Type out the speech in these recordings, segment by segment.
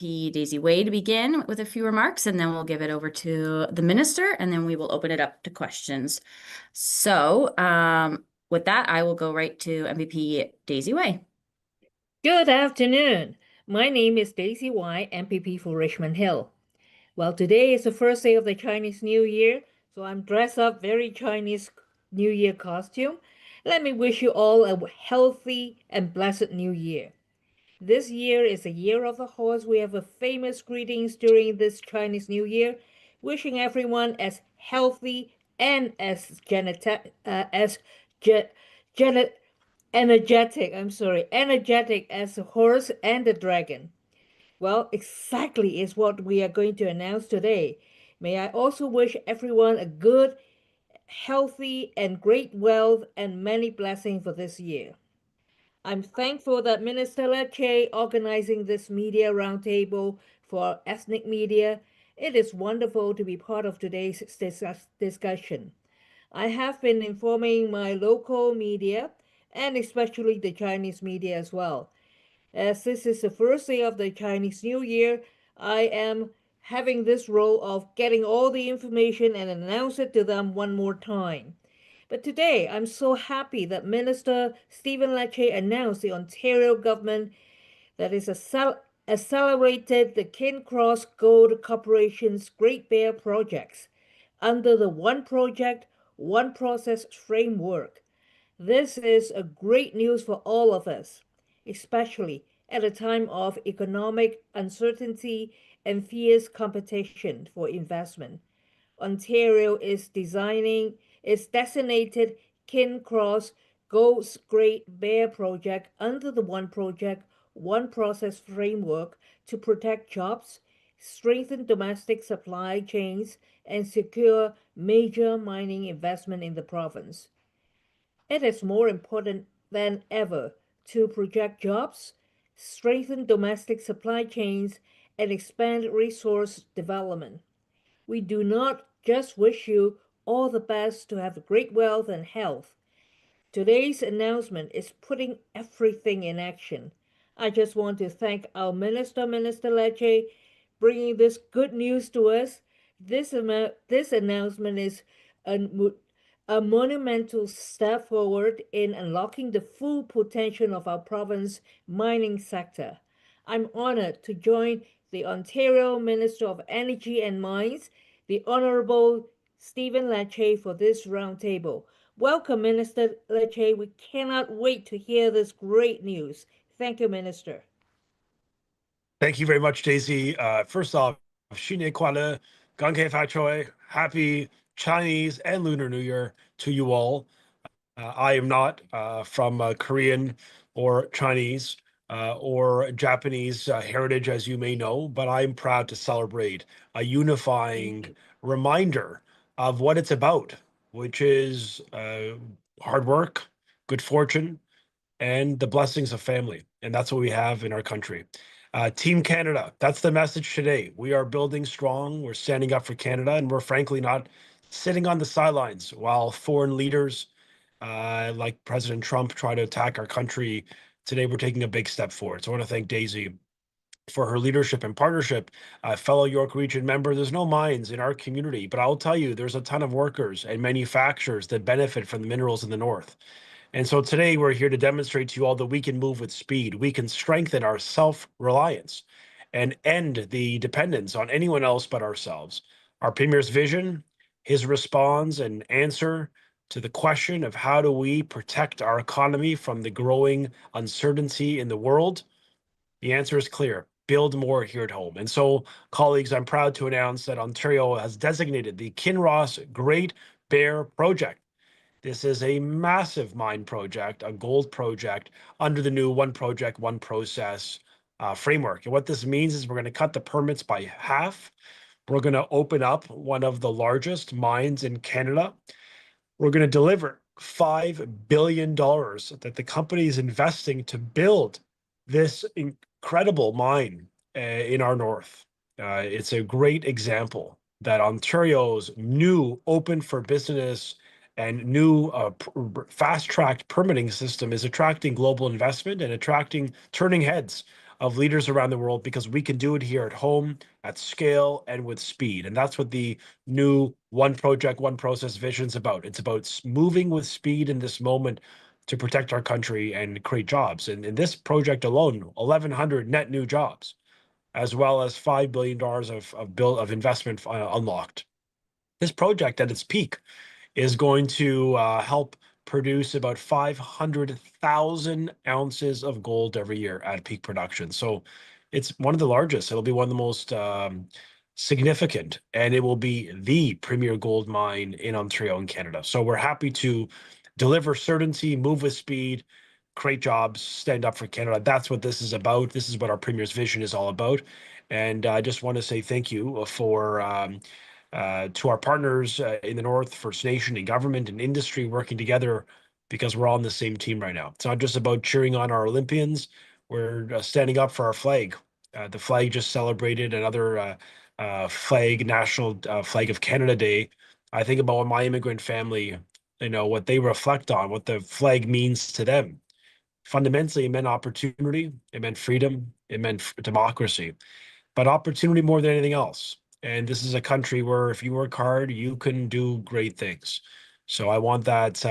Daisy Way to begin with a few remarks, and then we'll give it over to the minister, and then we will open it up to questions. So, with that, I will go right to MPP Daisy Way. Good afternoon. My name is Daisy Y, MPP for Richmond Hill. Well, today is the first day of the Chinese New Year, so I'm dressed up very Chinese New Year costume. Let me wish you all a healthy and blessed New Year. This year is the year of the horse. We have a famous greetings during this Chinese New Year, wishing everyone as healthy and as genet energetic as the horse and the dragon. Well, exactly is what we are going to announce today. May I also wish everyone a good, healthy, and great wealth and many blessings for this year. I'm thankful that Minister Lecce organizing this media roundtable for ethnic media. It is wonderful to be part of today's discussion. I have been informing my local media and especially the Chinese media as well. As this is the first day of the Chinese New Year, I am having this role of getting all the information and announce it to them one more time. But today, I'm so happy that Minister Stephen Lecce announced the Ontario government that is accelerated the Kinross Gold Corporation's Great Bear projects under the One Project, One Process framework. This is a great news for all of us, especially at a time of economic uncertainty and fierce competition for investment. Ontario is designing its designated Kinross Gold's Great Bear project under the One Project, One Process framework to protect jobs, strengthen domestic supply chains, and secure major mining investment in the province. It is more important than ever to project jobs, strengthen domestic supply chains, and expand resource development. We do not just wish you all the best to have great wealth and health. Today's announcement is putting everything in action. I just want to thank our minister, Minister Lecce, bringing this good news to us. This announcement is a monumental step forward in unlocking the full potential of our province mining sector. I'm honored to join the Ontario Minister of Energy and Mines, the Honorable Stephen Lecce, for this roundtable. Welcome, Minister Lecce. We cannot wait to hear this great news. Thank you, Minister. Thank you very much, Daisy. First off, 新年快乐, happy Chinese and Lunar New Year to you all. I am not from Korean or Chinese or Japanese heritage, as you may know, but I'm proud to celebrate a unifying reminder of what it's about, which is hard work, good fortune, and the blessings of family. And that's what we have in our country. Team Canada, that's the message today. We are building strong. We're standing up for Canada, and we're frankly not sitting on the sidelines while foreign leaders like President Trump try to attack our country. Today, we're taking a big step forward. So I want to thank Daisy for her leadership and partnership. Fellow York Region member, there's no mines in our community, but I'll tell you, there's a ton of workers and manufacturers that benefit from the minerals in the north. And so today we're here to demonstrate to you all that we can move with speed. We can strengthen our self-reliance and end the dependence on anyone else but ourselves. Our Premier's vision, his response and answer to the question of how do we protect our economy from the growing uncertainty in the world, the answer is clear. Build more here at home. And so, colleagues, I'm proud to announce that Ontario has designated the Kinross Great Bear Project. This is a massive mine project, a gold project under the new One Project, One Process framework. And what this means is we're going to cut the permits by half. We're going to open up one of the largest mines in Canada. We're going to deliver $5 billion that the company is investing to build this incredible mine in our north. It's a great example that Ontario's new open for business and new fast-tracked permitting system is attracting global investment and turning heads of leaders around the world because we can do it here at home, at scale, and with speed. And that's what the new One Project, One Process vision is about. It's about moving with speed in this moment to protect our country and create jobs. And in this project alone, 1,100 net new jobs, as well as $5 billion of investment unlocked. This project at its peak is going to help produce about 500,000 ounces of gold every year at peak production. So it's one of the largest. It'll be one of the most significant, and it will be the premier gold mine in Ontario in Canada. So we're happy to deliver certainty, move with speed, create jobs, stand up for Canada. That's what this is about. This is what our premier's vision is all about. And I just want to say thank you for to our partners in the North, First Nation and government and industry working together because we're all on the same team right now. It's not just about cheering on our Olympians. We're standing up for our flag. The flag just celebrated another national flag of Canada Day. I think about what my immigrant family, what they reflect on, what the flag means to them. Fundamentally, it meant opportunity, it meant freedom, it meant democracy, but opportunity more than anything else. And this is a country where if you work hard, you can do great things. So I want that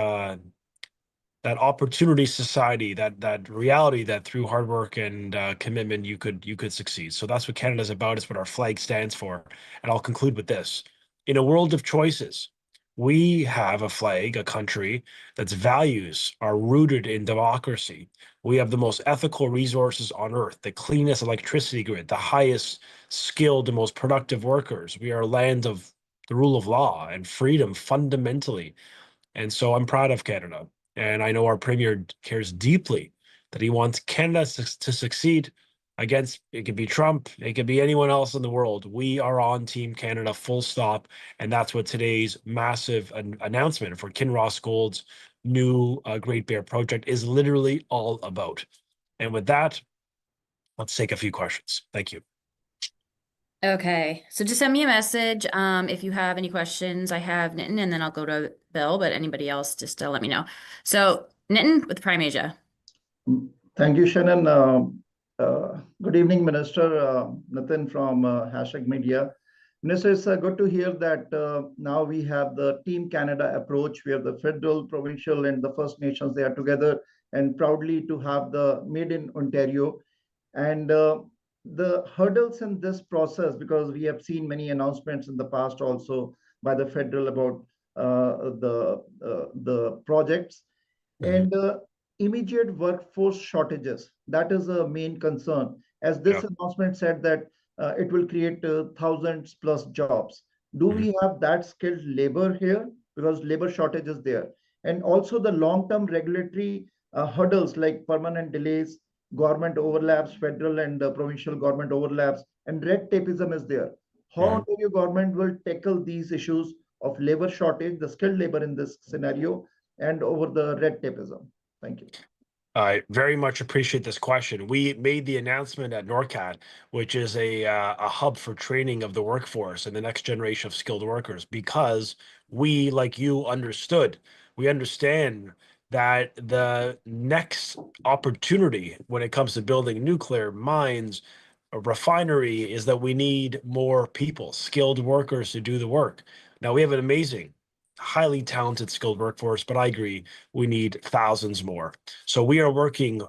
opportunity society, that reality that through hard work and commitment you could succeed. So that's what Canada's about. It's what our flag stands for. And I'll conclude with this: in a world of choices, we have a flag, a country that's values are rooted in democracy. We have the most ethical resources on earth, the cleanest electricity grid, the highest skilled and most productive workers. We are a land of the rule of law and freedom fundamentally. And so I'm proud of Canada. And I know our premier cares deeply that he wants Canada to succeed against, it could be Trump, it could be anyone else in the world. We are on Team Canada, full stop. And that's what today's massive announcement for Kinross Gold's new Great Bear project is literally all about. And with that, let's take a few questions. Thank you. Okay, so just send me a message if you have any questions. I have Nitin, and then I'll go to Bill, but anybody else, just let me know. So Nitin with Prime Asia. Thank you, Shannon. Good evening, Minister. Nathan from #Media. Minister, it's good to hear that now we have the Team Canada approach, where the federal, provincial, and the First Nations, they are together, and proudly to have the Made in Ontario. And the hurdles in this process, because we have seen many announcements in the past also by the federal about the projects. And immediate workforce shortages, that is a main concern, as this announcement said that it will create thousands plus jobs. Do we have that skilled labor here? Because labor shortage is there. And also the long-term regulatory hurdles like permanent delays, government overlaps, federal and provincial government overlaps, and red tapeism is there. How Ontario government will tackle these issues of labor shortage, the skilled labor in this scenario, and over the red tapeism? Thank you. I very much appreciate this question. We made the announcement at NORCAT, which is a hub for training of the workforce and the next generation of skilled workers, because we, like you, we understand that the next opportunity when it comes to building nuclear mines, a refinery, is that we need more people, skilled workers to do the work. Now, we have an amazing, highly talented, skilled workforce, but I agree we need thousands more. So we are working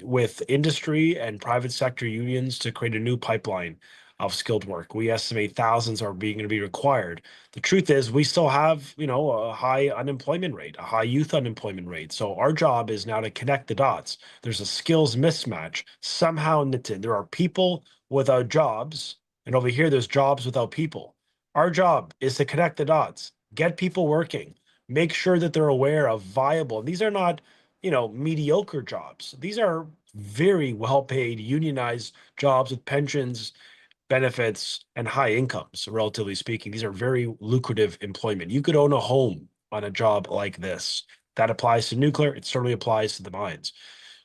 with industry and private sector unions to create a new pipeline of skilled work. We estimate thousands are going to be required. The truth is we still have, a high unemployment rate, a high youth unemployment rate. So our job is now to connect the dots. There's a skills mismatch. Somehow, Nitin, there are people without jobs, and over here there's jobs without people. Our job is to connect the dots, get people working, make sure that they're aware of viable. These are not, mediocre jobs. These are very well-paid, unionized jobs with pensions, benefits, and high incomes, relatively speaking. These are very lucrative employment. You could own a home on a job like this. That applies to nuclear. It certainly applies to the mines.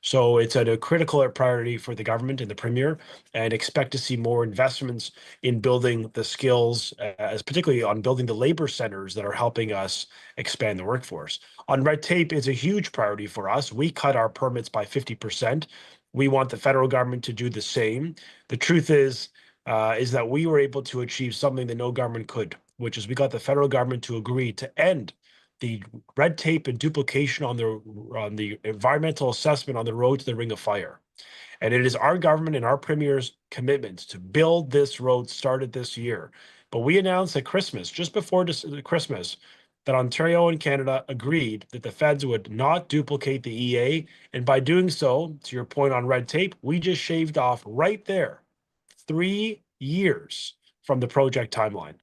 So it's a critical priority for the government and the premier, and expect to see more investments in building the skills, as particularly on building the labor centers that are helping us expand the workforce. On red tape is a huge priority for us. We cut our permits by 50%. We want the federal government to do the same. The truth is that we were able to achieve something that no government could, which is we got the federal government to agree to end the red tape and duplication on the environmental assessment on the road to the Ring of Fire. And it is our government and our premier's commitment to build this road started this year. But we announced at Christmas, just before Christmas, that Ontario and Canada agreed that the feds would not duplicate the EA. And by doing so, to your point on red tape, we just shaved off right there 3 years from the project timeline.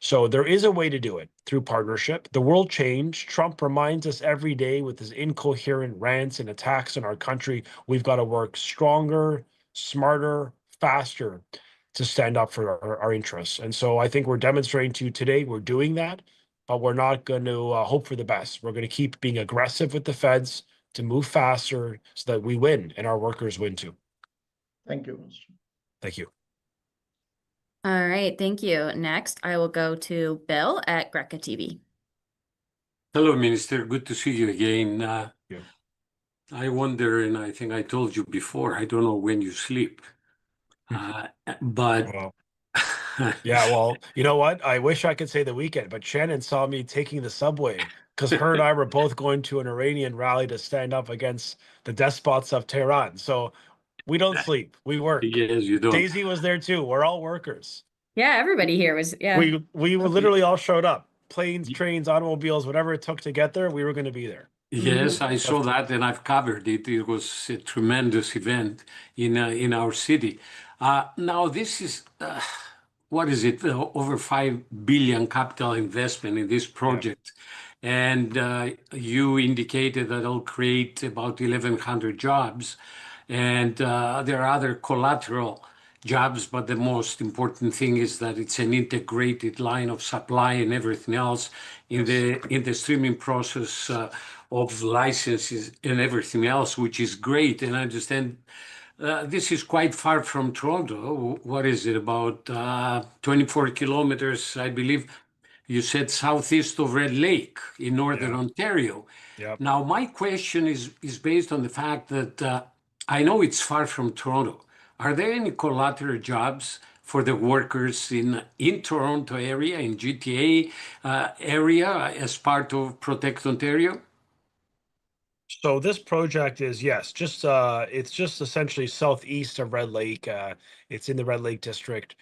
So there is a way to do it through partnership. The world changed. Trump reminds us every day with his incoherent rants and attacks on our country. We've got to work stronger, smarter, faster to stand up for our interests. And so I think we're demonstrating to you today we're doing that, but we're not going to hope for the best. We're going to keep being aggressive with the feds to move faster so that we win and our workers win too. Thank you, Mr. Thank you. All right, thank you. Next, I will go to Bill at Greca TV. Hello, Minister. Good to see you again. Yeah. I wonder, and I think I told you before, I don't know when you sleep. But Well, yeah, well, you know what? I wish I could say the weekend, but Shannon saw me taking the subway because her and I were both going to an Iranian rally to stand up against the despots of Tehran. So we don't sleep, we work. yes, you don't. Daisy was there too. We're all workers. Yeah, everybody here was, yeah. We were literally all showed up. Planes, trains, automobiles, whatever it took to get there, we were going to be there. Yes, I saw that and I've covered it. It was a tremendous event in our city. Now, this is, what is it, over 5 billion capital investment in this project. And you indicated that it'll create about 1,100 jobs. And there are other collateral jobs, but the most important thing is that it's an integrated line of supply and everything else in the streaming process of licenses and everything else, which is great. And I understand this is quite far from Toronto. What is it, about 24 kilometers, I believe? You said southeast of Red Lake in Northern Ontario. Yep. Now, my question is based on the fact that I know it's far from Toronto. Are there any collateral jobs for the workers in Toronto area, in GTA area, as part of Protect Ontario? So this project is, yes, just it's just essentially southeast of Red Lake. It's in the Red Lake district.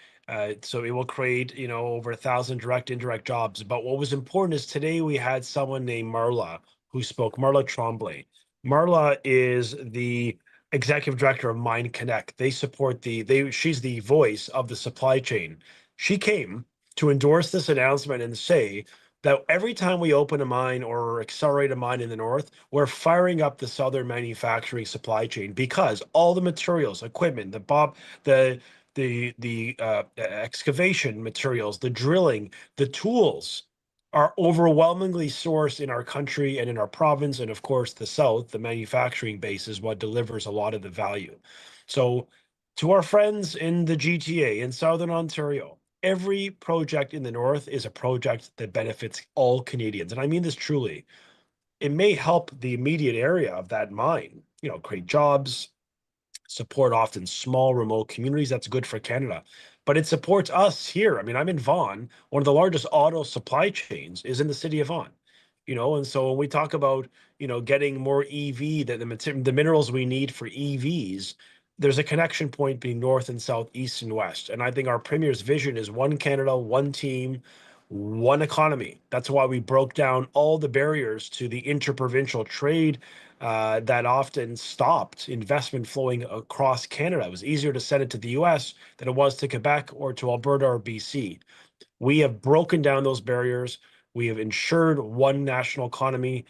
So it will create, over 1,000 direct, indirect jobs. But what was important is today we had someone named Marla who spoke, Marla Tremblay. Marla is the executive director of Mine Connect. They support she's the voice of the supply chain. She came to endorse this announcement and say that every time we open a mine or accelerate a mine in the north, we're firing up the southern manufacturing supply chain because all the materials, equipment, the excavation materials, the drilling, the tools are overwhelmingly sourced in our country and in our province. And of course, the South, the manufacturing base is what delivers a lot of the value. So to our friends in the GTA in Southern Ontario, every project in the North is a project that benefits all Canadians. And I mean this truly. It may help the immediate area of that mine, create jobs, support often small remote communities. That's good for Canada, but it supports us here. I mean, I'm in Vaughan. One of the largest auto supply chains is in the city of Vaughan, and so when we talk about, getting more EV, the minerals we need for EVs, there's a connection point between north and south, east and west. And I think our premier's vision is one Canada, one team, one economy. That's why we broke down all the barriers to the interprovincial trade that often stopped investment flowing across Canada. It was easier to send it to the US than it was to Quebec or to Alberta or BC. We have broken down those barriers. We have ensured one national economy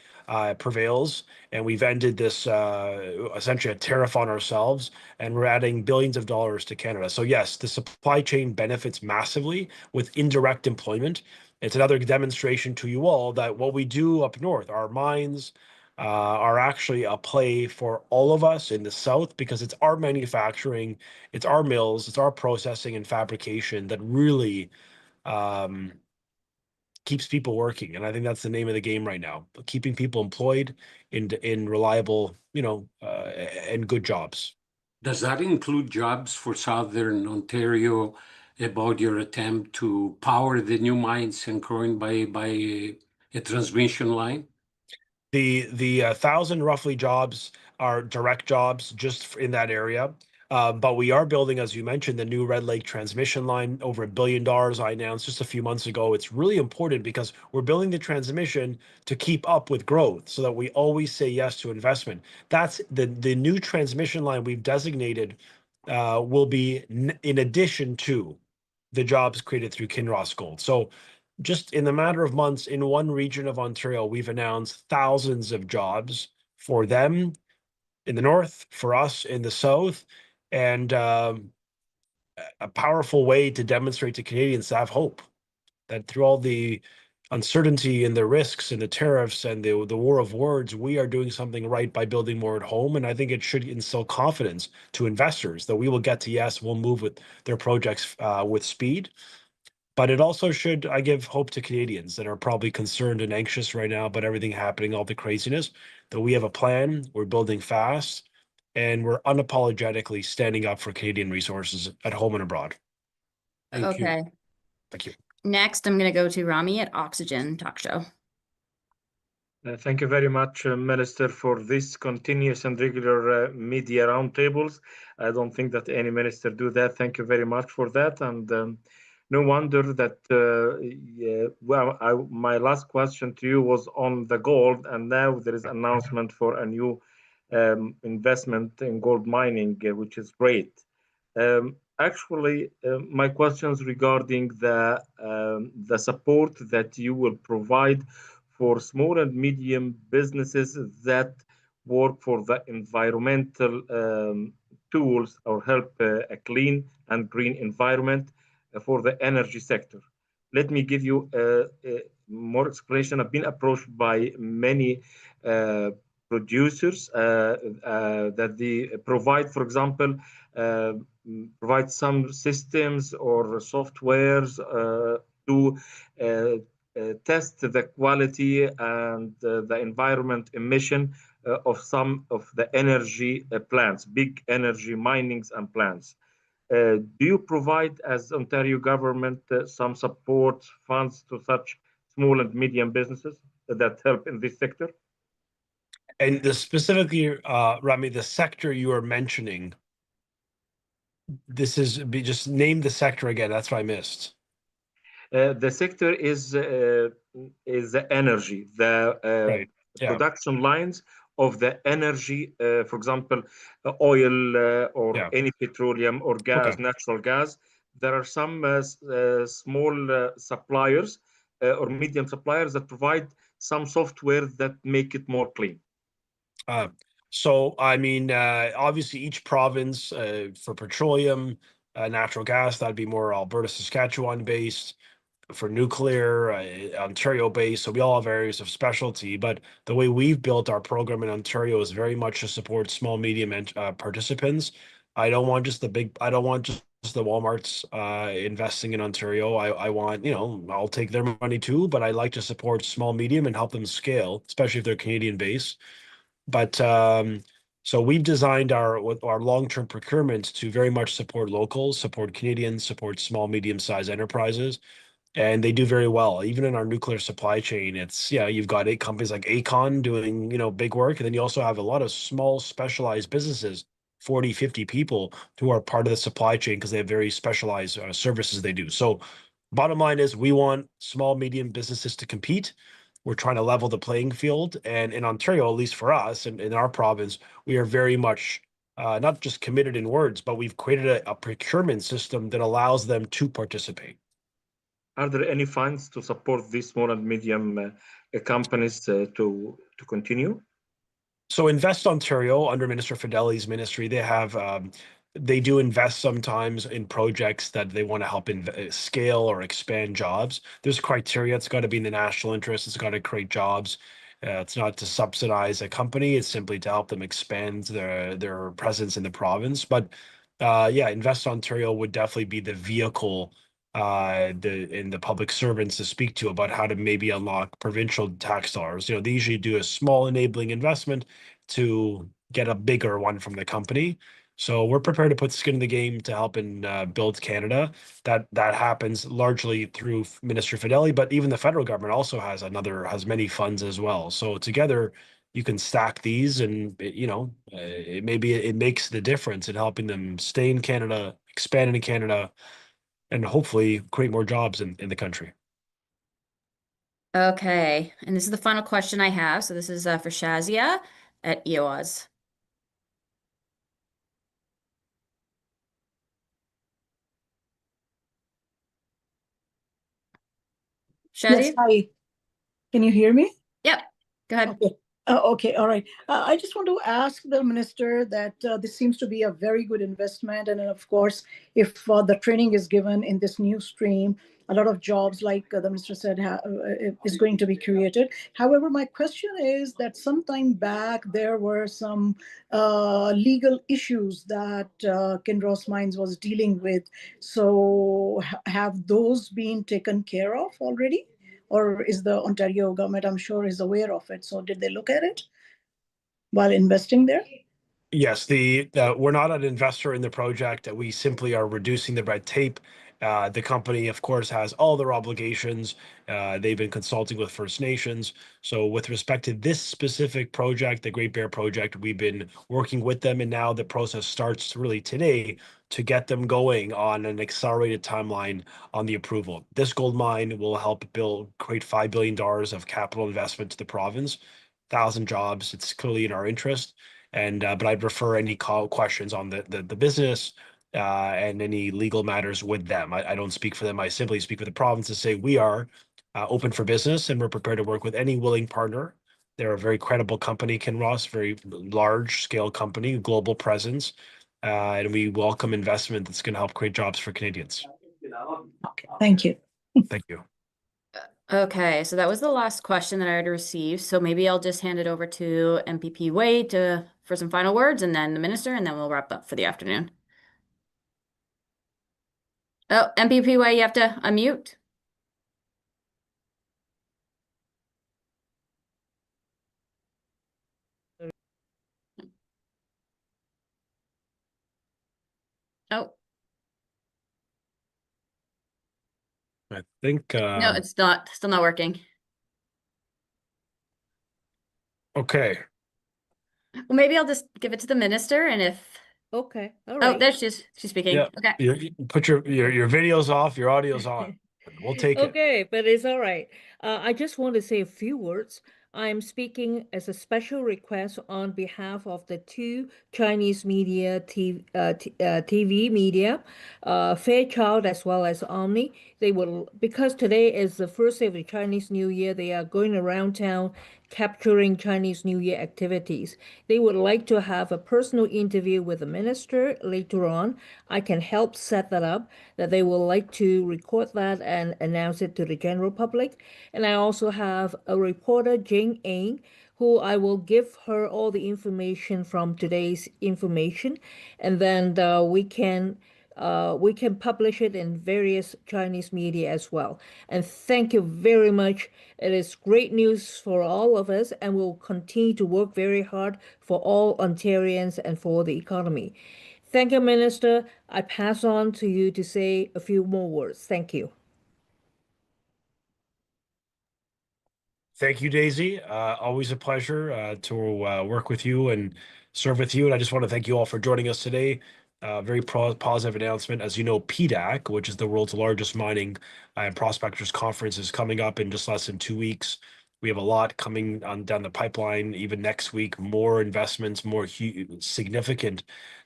prevails, and we've ended this essentially a tariff on ourselves, and we're adding billions of dollars to Canada. So yes, the supply chain benefits massively with indirect employment. It's another demonstration to you all that what we do up north, our mines, are actually a play for all of us in the South because it's our manufacturing, it's our mills, it's our processing and fabrication that really keeps people working. And I think that's the name of the game right now, keeping people employed in reliable, and good jobs. Does that include jobs for Southern Ontario about your attempt to power the new mines and growing by a transmission line? The 1,000 roughly jobs are direct jobs just in that area. But we are building, as you mentioned, the new Red Lake transmission line, over $1 billion. I announced just a few months ago. It's really important because we're building the transmission to keep up with growth so that we always say yes to investment. That's the new transmission line we've designated will be in addition to the jobs created through Kinross Gold. So just in the matter of months, in one region of Ontario, we've announced thousands of jobs for them in the north, for us in the south, and a powerful way to demonstrate to Canadians to have hope that through all the uncertainty and the risks and the tariffs and the war of words, we are doing something right by building more at home. And I think it should instill confidence to investors that we will get to yes, we'll move with their projects with speed. But it also should, I give hope to Canadians that are probably concerned and anxious right now about everything happening, all the craziness, that we have a plan, we're building fast, and we're unapologetically standing up for Canadian resources at home and abroad. Thank you. Okay. Thank you. Next, I'm going to go to Rami at Oxygen Talk Show. Thank you very much, Minister, for this continuous and regular media roundtables. I don't think that any minister do that. Thank you very much for that. And no wonder that, my last question to you was on the gold, and now there is announcement for a new investment in gold mining, which is great. Actually, my questions regarding the support that you will provide for small and medium businesses that work for the environmental tools or help a clean and green environment for the energy sector. Let me give you more explanation. I've been approached by many producers that they provide, for example, provide some systems or softwares to test the quality and the environment emission of some of the energy plants, big energy minings and plants. Do you provide, as Ontario government, some support funds to such small and medium businesses that help in this sector? And specifically, Rami, the sector you are mentioning, just name the sector again. That's what I missed. The sector is the energy, Right. Yeah. production lines of the energy, for example, oil or Yeah. any petroleum or gas, Okay. natural gas. There are some small suppliers or medium suppliers that provide some software that make it more clean. So, I mean, obviously each province for petroleum, natural gas, that'd be more Alberta, Saskatchewan based. For nuclear, Ontario based. So we all have areas of specialty. But the way we've built our program in Ontario is very much to support small, medium participants. I don't want just I don't want just the Walmarts investing in Ontario. I want, I'll take their money too, but I like to support small, medium and help them scale, especially if they're Canadian based. But so we've designed our long-term procurement to very much support locals, support Canadians, support small, medium-sized enterprises, and they do very well. Even in our nuclear supply chain, you've got 8 companies like Aecon doing, big work, and then you also have a lot of small specialized businesses, 40, 50 people who are part of the supply chain because they have very specialized services they do. So bottom line is we want small, medium businesses to compete. We're trying to level the playing field. And in Ontario, at least for us and in our province, we are very much not just committed in words, but we've created a procurement system that allows them to participate. Are there any funds to support these small and medium companies to continue? So Invest Ontario, under Minister Fideli's ministry, they do invest sometimes in projects that they want to help scale or expand jobs. There's criteria. It's got to be in the national interest. It's got to create jobs. It's not to subsidize a company. It's simply to help them expand their presence in the province. But Invest Ontario would definitely be the vehicle in the public servants to speak to about how to maybe unlock provincial tax dollars. They usually do a small enabling investment to get a bigger one from the company. So we're prepared to put skin in the game to help and build Canada. That happens largely through Minister Fideli, but even the federal government also has many funds as well. So together you can stack these, and it makes the difference in helping them stay in Canada, expand in Canada, and hopefully create more jobs in the country. Okay, and this is the final question I have. So this is for Shazia at EOS. Yes, Shazia? hi. Can you hear me? Yep, go ahead. Okay. Okay, all right. I just want to ask the minister that this seems to be a very good investment. And then, of course, if the training is given in this new stream, a lot of jobs, like the minister said, is going to be created. However, my question is that sometime back, there were some legal issues that Kinross Mines was dealing with. So have those been taken care of already? Or is the Ontario government, I'm sure, is aware of it? So did they look at it while investing there? Yes, we're not an investor in the project. We simply are reducing the red tape. The company, of course, has all their obligations. They've been consulting with First Nations. So with respect to this specific project, the Great Bear project, we've been working with them, and now the process starts really today to get them going on an accelerated timeline on the approval. This gold mine will help create $5 billion of capital investment to the province, 1,000 jobs. It's clearly in our interest. But I'd refer any questions on the business and any legal matters with them. I don't speak for them. I simply speak for the province to say we are open for business, and we're prepared to work with any willing partner. They're a very credible company, Kinross, very large scale company, global presence, and we welcome investment that's going to help create jobs for Canadians. Okay, thank you. Thank you. Okay, so that was the last question that I had received. So maybe I'll just hand it over to MPP Wade for some final words, and then the minister, and then we'll wrap up for the afternoon. Oh, MPP Wade, you have to unmute. Oh, I think no, it's still not working. okay. Well, maybe I'll just give it to the minister, and if Okay, all oh, right. there she's speaking. Yeah. Okay. You put your videos off, your audio's on. We'll take it. Okay, but it's all right. I just want to say a few words. I'm speaking as a special request on behalf of the two Chinese media, TV media, Fairchild as well as Omni. They will, because today is the first day of the Chinese New Year, they are going around town capturing Chinese New Year activities. They would like to have a personal interview with the minister later on. I can help set that up, that they will like to record that and announce it to the general public. And I also have a reporter, Jane Aing, who I will give her all the information from today's information, and then we can publish it in various Chinese media as well. And thank you very much. It is great news for all of us, and we'll continue to work very hard for all Ontarians and for the economy. Thank you, Minister. I pass on to you to say a few more words. Thank you. Thank you, Daisy. Always a pleasure to work with you and serve with you. And I just want to thank you all for joining us today. Very positive announcement. As you know, PDAC, which is the world's largest mining and prospectors conference, is coming up in just less than 2 weeks. We have a lot coming on down the pipeline. Even next week, more investments, more significant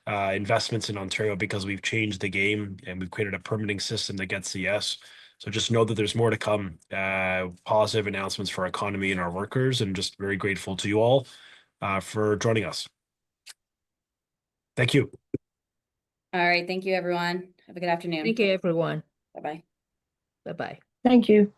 investments in Ontario, because we've changed the game and we've created a permitting system that gets the yes. So just know that there's more to come, positive announcements for our economy and our workers, and just very grateful to you all for joining us. Thank you. All right. Thank you, everyone. Have a good afternoon. Thank you, everyone. Bye-bye. Bye-bye. Thank you.